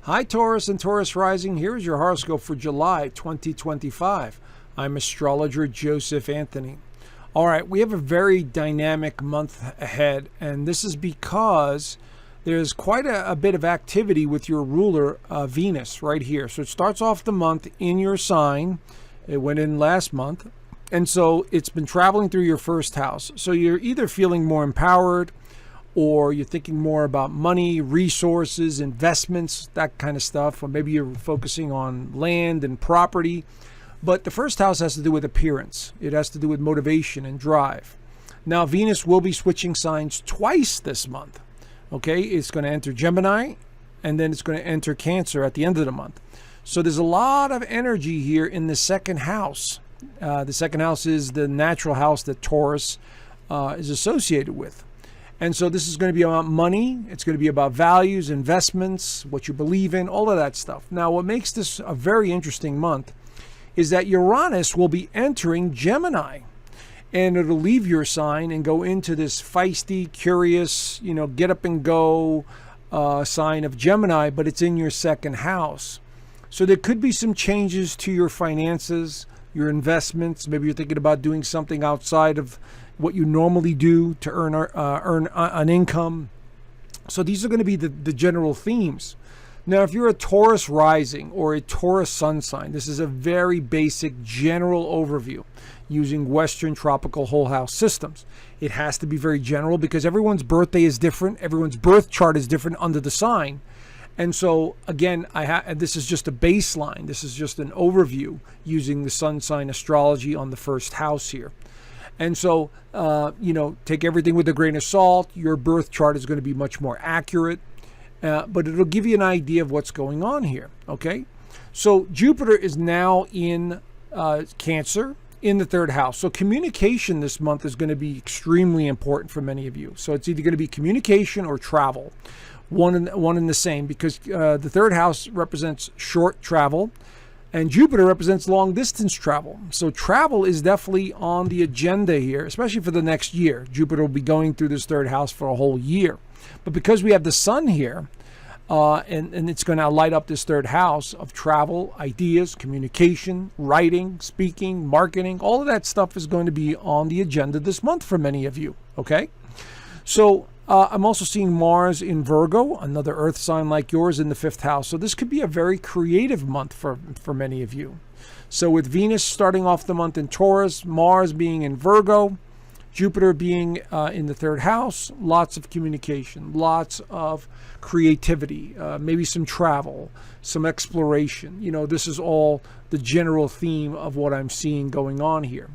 Hi, Taurus and Taurus Rising. Here's your horoscope for July 2025. I'm Astrologer Joseph Anthony. All right, we have a very dynamic month ahead, and this is because there's quite a bit of activity with your ruler, Venus, right here. So it starts off the month in your sign. It went in last month, and so it's been traveling through your first house. So you're either feeling more empowered, or you're thinking more about money, resources, investments, that kind of stuff, or maybe you're focusing on land and property. But the first house has to do with appearance. It has to do with motivation and drive. Now, Venus will be switching signs twice this month. Okay, it's going to enter Gemini, and then it's going to enter Cancer at the end of the month. So there's a lot of energy here in the second house. The second house is the natural house that Taurus is associated with. And so this is going to be about money. It's going to be about values, investments, what you believe in, all of that stuff. Now, what makes this a very interesting month is that Uranus will be entering Gemini. And it'll leave your sign and go into this feisty, curious, get up and go sign of Gemini, but it's in your second house. So there could be some changes to your finances, your investments. Maybe you're thinking about doing something outside of what you normally do to earn an income. So these are going to be the general themes. Now, if you're a Taurus rising or a Taurus sun sign, this is a very basic general overview using Western tropical whole house systems. It has to be very general because everyone's birthday is different. Everyone's birth chart is different under the sign. And so, again, this is just a baseline. This is just an overview using the sun sign astrology on the first house here. And so, take everything with a grain of salt. Your birth chart is going to be much more accurate, but it'll give you an idea of what's going on here, okay? So Jupiter is now in Cancer in the third house. So communication this month is going to be extremely important for many of you. So it's either going to be communication or travel, one and the same, because the third house represents short travel, and Jupiter represents long distance travel. So travel is definitely on the agenda here, especially for the next year. Jupiter will be going through this third house for a whole year. But because we have the sun here, and it's going to light up this third house of travel, ideas, communication, writing, speaking, marketing, all of that stuff is going to be on the agenda this month for many of you, okay? So I'm also seeing Mars in Virgo, another earth sign like yours, in the fifth house. So this could be a very creative month for many of you. So with Venus starting off the month in Taurus, Mars being in Virgo, Jupiter being in the third house, lots of communication, lots of creativity, maybe some travel, some exploration. This is all the general theme of what I'm seeing going on here.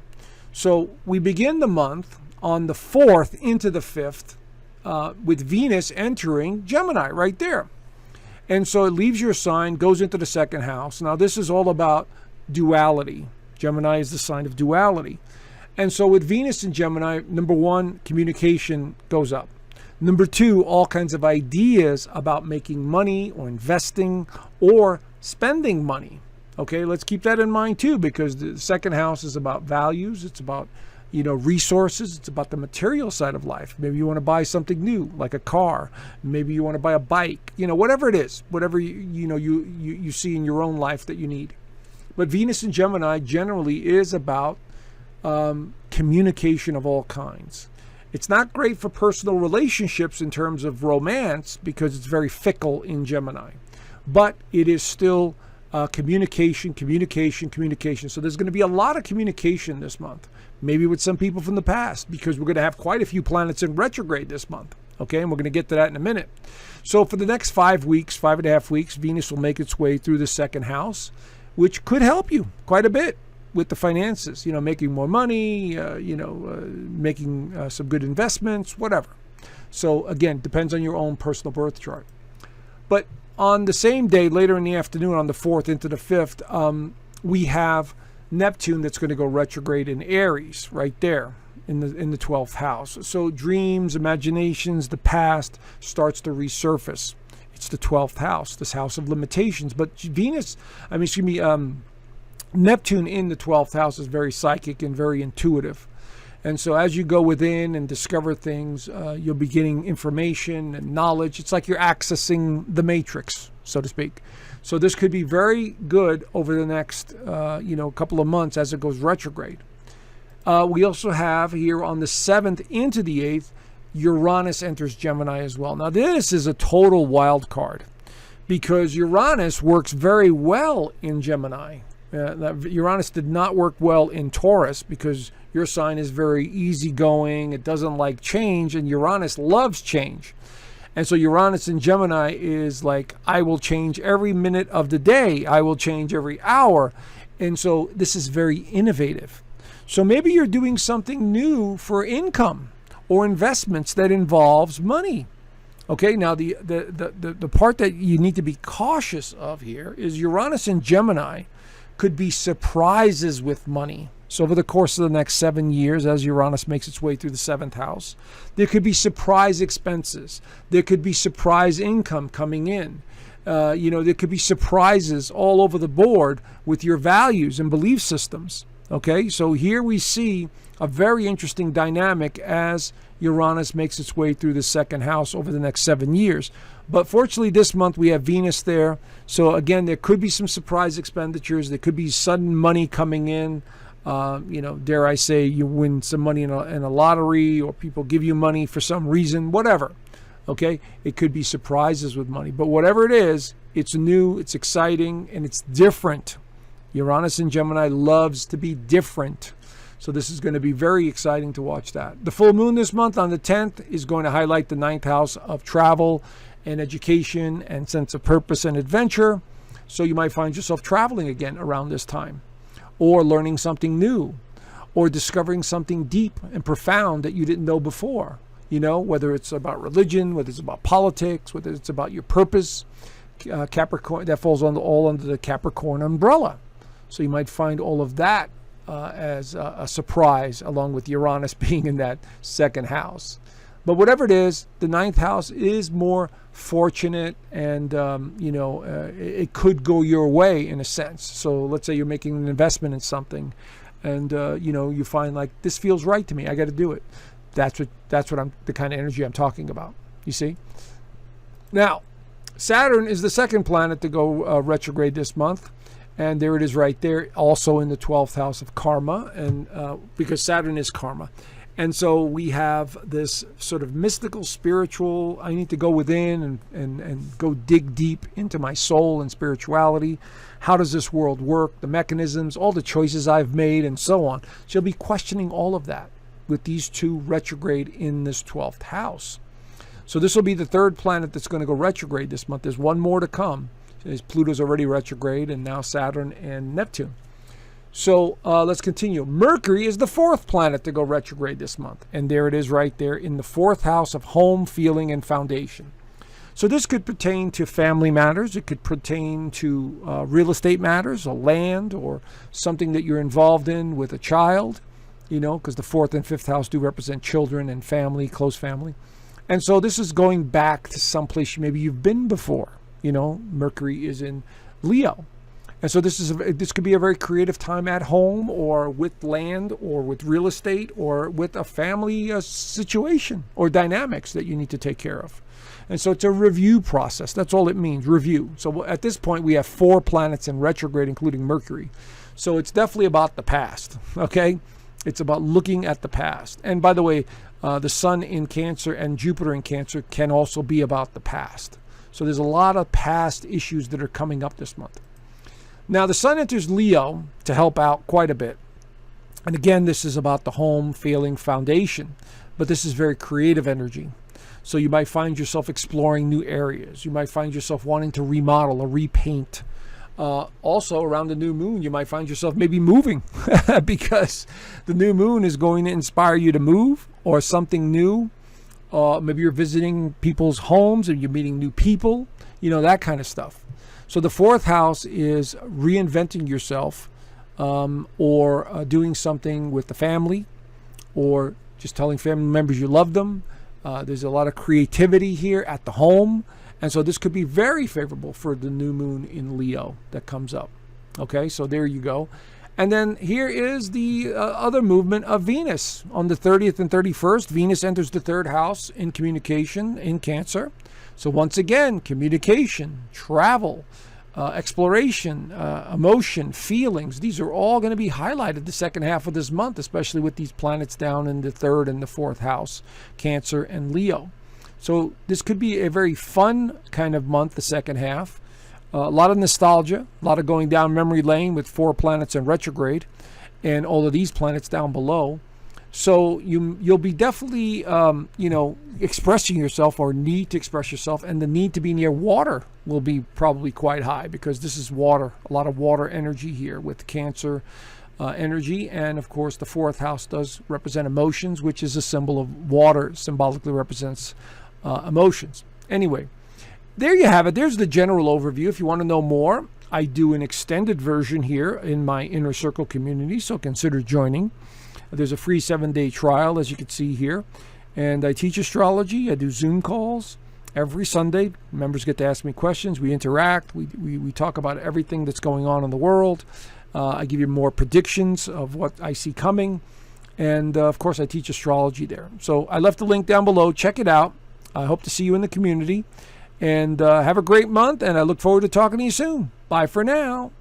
So we begin the month on the 4th into the 5th, with Venus entering Gemini right there. And so it leaves your sign, goes into the second house. Now, this is all about duality. Gemini is the sign of duality. And so with Venus in Gemini, number one, communication goes up. Number two, all kinds of ideas about making money or investing or spending money. Okay, let's keep that in mind too, because the second house is about values. It's about resources. It's about the material side of life. Maybe you want to buy something new, like a car. Maybe you want to buy a bike. Whatever it is, whatever you see in your own life that you need. But Venus in Gemini generally is about communication of all kinds. It's not great for personal relationships in terms of romance because it's very fickle in Gemini, but it is still communication. So there's going to be a lot of communication this month, maybe with some people from the past, because we're going to have quite a few planets in retrograde this month. Okay, and we're going to get to that in a minute. So for the next 5.5 weeks, Venus will make its way through the second house, which could help you quite a bit with the finances, making more money, making some good investments, whatever. So again, depends on your own personal birth chart. But on the same day, later in the afternoon, on the 4th into the 5th, we have Neptune that's going to go retrograde in Aries right there in the 12th house. So dreams, imaginations, the past starts to resurface. It's the 12th house, this house of limitations. But Neptune in the 12th house is very psychic and very intuitive. And so as you go within and discover things, you'll be getting information and knowledge. It's like you're accessing the matrix, so to speak. So this could be very good over the next, couple of months as it goes retrograde. We also have here on the 7th into the 8th, Uranus enters Gemini as well. Now this is a total wild card because Uranus works very well in Gemini. Uranus did not work well in Taurus because your sign is very easygoing. It doesn't like change, and Uranus loves change. And so Uranus in Gemini is like, I will change every minute of the day. I will change every hour. And so this is very innovative. So maybe you're doing something new for income or investments that involves money. Okay, now the part that you need to be cautious of here is Uranus in Gemini could be surprises with money. So over the course of the next 7 years, as Uranus makes its way through the 7th house, there could be surprise expenses. There could be surprise income coming in. There could be surprises all over the board with your values and belief systems. Okay, so here we see a very interesting dynamic as Uranus makes its way through the 2nd house over the next 7 years. But fortunately, this month we have Venus there. So again, there could be some surprise expenditures. There could be sudden money coming in. Dare I say, you win some money in a lottery, or people give you money for some reason, whatever. Okay, it could be surprises with money. But whatever it is, it's new, it's exciting, and it's different. Uranus in Gemini loves to be different. So this is going to be very exciting to watch that. The full moon this month on the 10th is going to highlight the 9th house of travel and education and sense of purpose and adventure. So you might find yourself traveling again around this time, or learning something new, or discovering something deep and profound that you didn't know before. Whether it's about religion, whether it's about politics, whether it's about your purpose. Capricorn, that falls all under the Capricorn umbrella. So you might find all of that as a surprise, along with Uranus being in that 2nd house. But whatever it is, the 9th house is more fortunate, and it could go your way in a sense. So let's say you're making an investment in something, and you find like, this feels right to me. I got to do it. That's what the kind of energy I'm talking about. You see? Now, Saturn is the 2nd planet to go retrograde this month. And there it is right there, also in the 12th house of karma, and because Saturn is karma. And so we have this sort of mystical, spiritual, I need to go within and go dig deep into my soul and spirituality. How does this world work? The mechanisms, all the choices I've made, and so on. She'll be questioning all of that with these two retrograde in this 12th house. So this will be the 3rd planet that's going to go retrograde this month. There's one more to come. Pluto's already retrograde, and now Saturn and Neptune. So let's continue. Mercury is the 4th planet to go retrograde this month. And there it is right there in the 4th house of home, feeling, and foundation. So this could pertain to family matters. It could pertain to real estate matters, or land, or something that you're involved in with a child, because the 4th and 5th house do represent children and family, close family. And so this is going back to someplace maybe you've been before. Mercury is in Leo. And so this could be a very creative time at home, or with land, or with real estate, or with a family situation or dynamics that you need to take care of. And so it's a review process. That's all it means, review. So at this point, we have 4 planets in retrograde, including Mercury. So it's definitely about the past, okay? It's about looking at the past. And by the way, the Sun in Cancer and Jupiter in Cancer can also be about the past. So there's a lot of past issues that are coming up this month. Now, the Sun enters Leo to help out quite a bit. And again, this is about the home, feeling, foundation. But this is very creative energy. So you might find yourself exploring new areas. You might find yourself wanting to remodel or repaint. Also, around the new moon, you might find yourself maybe moving because the new moon is going to inspire you to move, or something new. Maybe you're visiting people's homes, and you're meeting new people, that kind of stuff. So the 4th house is reinventing yourself, or doing something with the family, or just telling family members you love them. There's a lot of creativity here at the home. And so this could be very favorable for the new moon in Leo that comes up. Okay, so there you go. And then here is the other movement of Venus. On the 30th and 31st, Venus enters the 3rd house in communication in Cancer. So once again, communication, travel, exploration, emotion, feelings, these are all going to be highlighted the second half of this month, especially with these planets down in the 3rd and the 4th house, Cancer and Leo. So this could be a very fun kind of month, the second half. A lot of nostalgia, a lot of going down memory lane with 4 planets in retrograde and all of these planets down below. So you'll be definitely, expressing yourself, or need to express yourself, and the need to be near water will be probably quite high, because this is water, a lot of water energy here with Cancer energy. And of course, the 4th house does represent emotions, which is a symbol of water, symbolically represents emotions. Anyway, there you have it. There's the general overview. If you want to know more, I do an extended version here in my Inner Circle community, so consider joining. There's a free 7-day trial, as you can see here. And I teach astrology. I do Zoom calls every Sunday. Members get to ask me questions. We interact. We talk about everything that's going on in the world. I give you more predictions of what I see coming. And, of course, I teach astrology there. So I left the link down below. Check it out. I hope to see you in the community. And have a great month. And I look forward to talking to you soon. Bye for now.